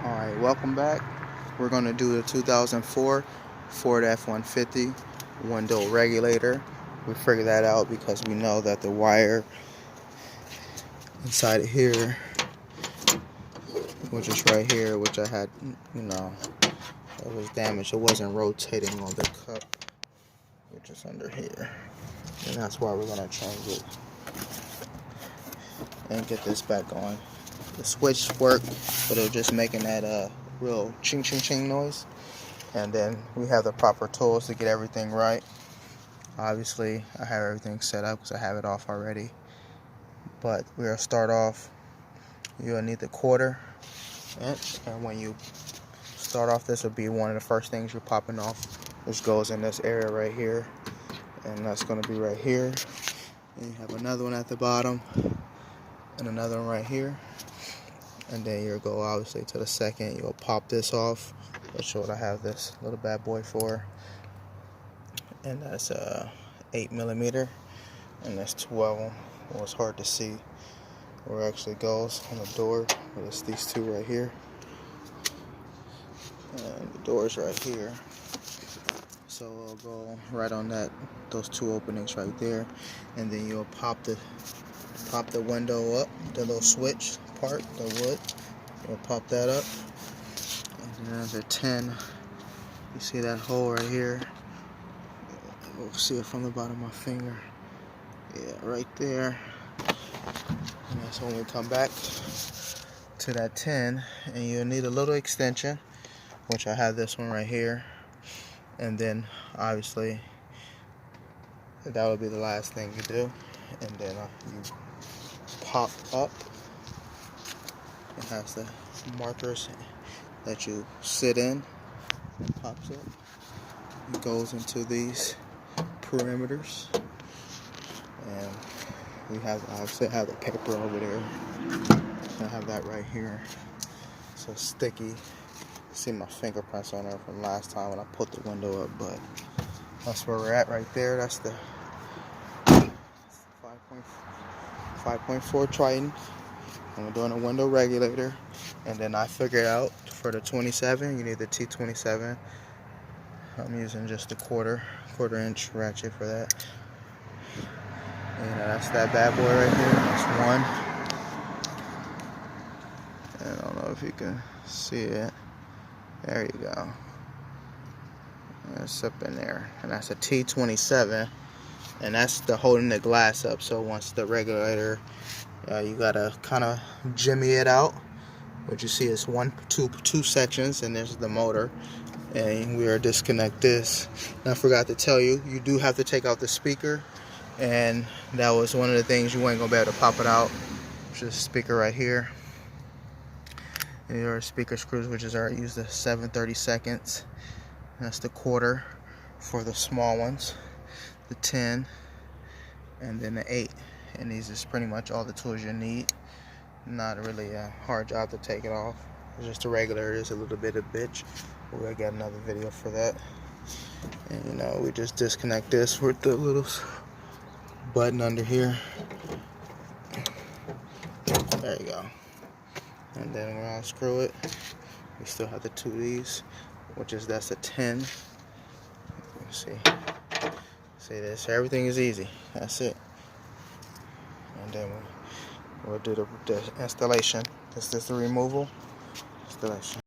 Alright, welcome back. We're going to do the 2004 Ford F-150 window regulator. We figured that out because we know that the wire inside of here, which is right here, which I had, it was damaged. It wasn't rotating on the cup, which is under here. And that's why we're going to change it and get this back going. The switch worked, but it was just making that real ching ching ching noise. And then we have the proper tools to get everything right. Obviously, I have everything set up because I have it off already. But we're going to start off. You'll need the quarter inch, and when you start off, this will be one of the first things you're popping off, which goes in this area right here, and that's going to be right here. And you have another one at the bottom, and another one right here. And then you'll go obviously to the second. You'll pop this off. That's what I have this little bad boy for. And that's 8mm, and that's 12. Well, it's hard to see where it actually goes on the door, but it's these two right here. And the door's right here. So it'll go right on those two openings right there. And then you'll pop the window up, the little switch part, the wood. You'll pop that up. And then there's a 10. You see that hole right here? We'll see it from the bottom of my finger. Yeah, right there. And that's when we come back to that 10. And you'll need a little extension, which I have this one right here. And then obviously that will be the last thing you do. And then you pop up. It has the markers that you sit in. It pops up. It goes into these perimeters. And we have, obviously, have the paper over there. I have that right here. So sticky. See my fingerprints on there from last time when I put the window up, but that's where we're at right there. That's the 5.4 Triton. And we're doing a window regulator. And then I figured out for the 27, you need the T27. I'm using just a quarter inch ratchet for that. And that's that bad boy right here. That's one. And I don't know if you can see it. There you go. That's up in there. And that's a T27. And that's the holding the glass up. So once the regulator, you gotta kind of jimmy it out. What you see is two sections, and there's the motor. And we are disconnect this. And I forgot to tell you, you do have to take out the speaker. And that was one of the things you weren't gonna be able to pop it out. Which is the speaker right here. And your speaker screws, which is already used the 7/32. That's the quarter for the small ones, the 10, and then the 8. And these is pretty much all the tools you need. Not really a hard job to take it off. It's just a regular. It is a little bit of bitch. We'll get another video for that. And we just disconnect this with the little button under here. There you go. And then we're gonna screw it. We still have the two of these, that's a 10. See this? Everything is easy. That's it. And then we'll do the installation. This is the removal installation.